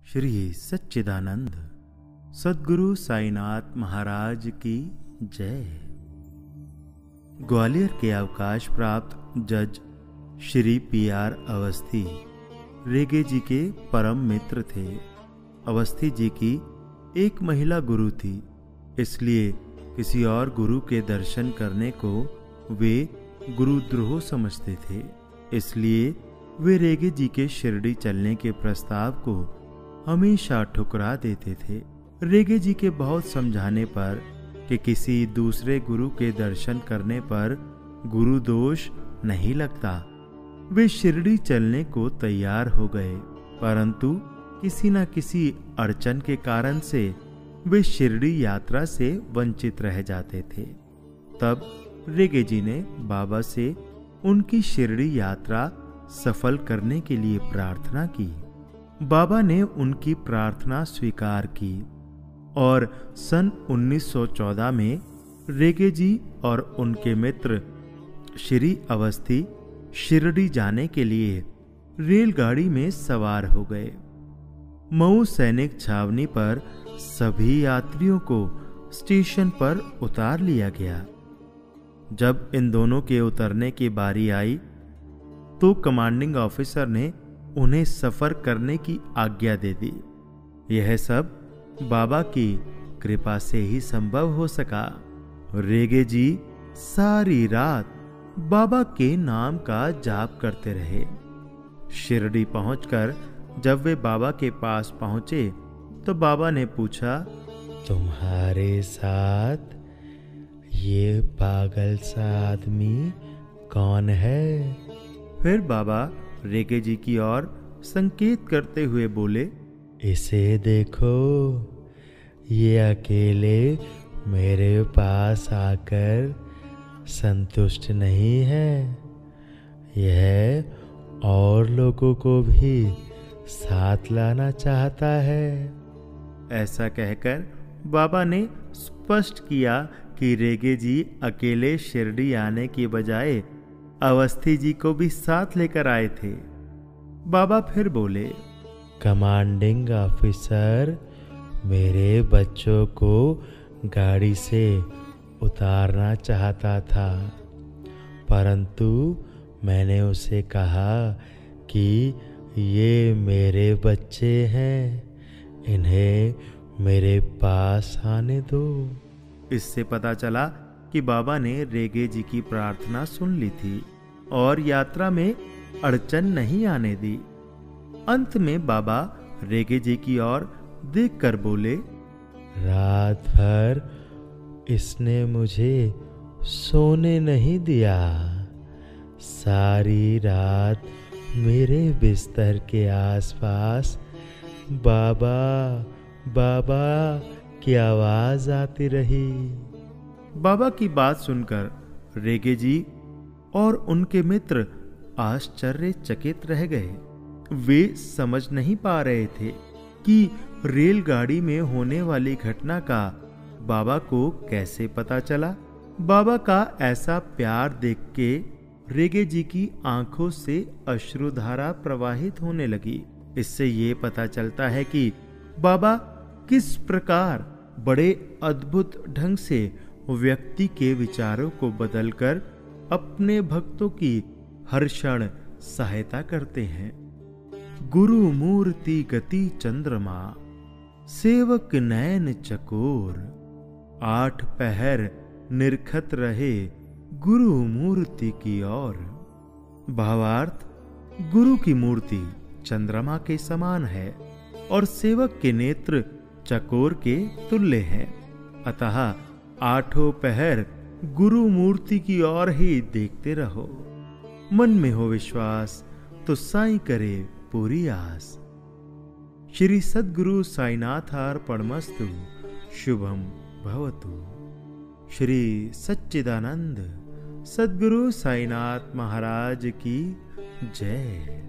श्री सच्चिदानंद सद्गुरु साईनाथ महाराज की जय। ग्वालियर के अवकाश प्राप्त जज श्री पी.आर. अवस्थी रेगे जी के परम मित्र थे। अवस्थी जी की एक महिला गुरु थी, इसलिए किसी और गुरु के दर्शन करने को वे गुरुद्रोह समझते थे। इसलिए वे रेगे जी के शिरडी चलने के प्रस्ताव को हमेशा ठुकरा देते थे। रेगे जी के बहुत समझाने पर कि किसी दूसरे गुरु के दर्शन करने पर गुरु दोष नहीं लगता, वे शिरडी चलने को तैयार हो गए, परंतु किसी न किसी अड़चन के कारण से वे शिरडी यात्रा से वंचित रह जाते थे। तब रेगे जी ने बाबा से उनकी शिरडी यात्रा सफल करने के लिए प्रार्थना की। बाबा ने उनकी प्रार्थना स्वीकार की और सन 1914 में रेगे जी और उनके मित्र श्री अवस्थी शिरडी जाने के लिए रेलगाड़ी में सवार हो गए। मऊ सैनिक छावनी पर सभी यात्रियों को स्टेशन पर उतार लिया गया। जब इन दोनों के उतरने की बारी आई तो कमांडिंग ऑफिसर ने उन्हें सफर करने की आज्ञा दे दी। यह सब बाबा की कृपा से ही संभव हो सका। रेगे जी सारी रात बाबा के नाम का जाप करते रहे। शिरडी पहुंचकर जब वे बाबा के पास पहुंचे तो बाबा ने पूछा, तुम्हारे साथ ये पागल सा आदमी कौन है? फिर बाबा रेगे जी की ओर संकेत करते हुए बोले, इसे देखो, ये अकेले मेरे पास आकर संतुष्ट नहीं है, यह और लोगों को भी साथ लाना चाहता है। ऐसा कहकर बाबा ने स्पष्ट किया कि रेगे जी अकेले शिरडी आने की बजाय अवस्थी जी को भी साथ लेकर आए थे। बाबा फिर बोले, कमांडिंग ऑफिसर मेरे बच्चों को गाड़ी से उतारना चाहता था, परंतु मैंने उसे कहा कि ये मेरे बच्चे हैं, इन्हें मेरे पास आने दो। इससे पता चला कि बाबा ने रेगे जी की प्रार्थना सुन ली थी और यात्रा में अड़चन नहीं आने दी। अंत में बाबा रेगे जी की ओर देखकर बोले, रात भर इसने मुझे सोने नहीं दिया, सारी रात मेरे बिस्तर के आसपास बाबा बाबा की आवाज आती रही। बाबा की बात सुनकर रेगे जी और उनके मित्र आश्चर्यचकित रह गए। वे समझ नहीं पा रहे थे कि रेलगाड़ी में होने वाली घटना का बाबा को कैसे पता चला। बाबा का ऐसा प्यार देख के रेगे जी की आंखों से अश्रुधारा प्रवाहित होने लगी। इससे ये पता चलता है कि बाबा किस प्रकार बड़े अद्भुत ढंग से व्यक्ति के विचारों को बदलकर अपने भक्तों की हर क्षण सहायता करते हैं। गुरु मूर्ति गति चंद्रमा, सेवक नयन चकोर, 8 पहर निरखत रहे गुरु मूर्ति की ओर। भावार्थ, गुरु की मूर्ति चंद्रमा के समान है और सेवक के नेत्र चकोर के तुल्य हैं, अतः 8 पहर गुरु मूर्ति की ओर ही देखते रहो। मन में हो विश्वास तो साईं करे पूरी आस। श्री सद्गुरु साईनाथार्पणमस्तु। शुभम भवतु। श्री सच्चिदानंद सद्गुरु साईनाथ महाराज की जय।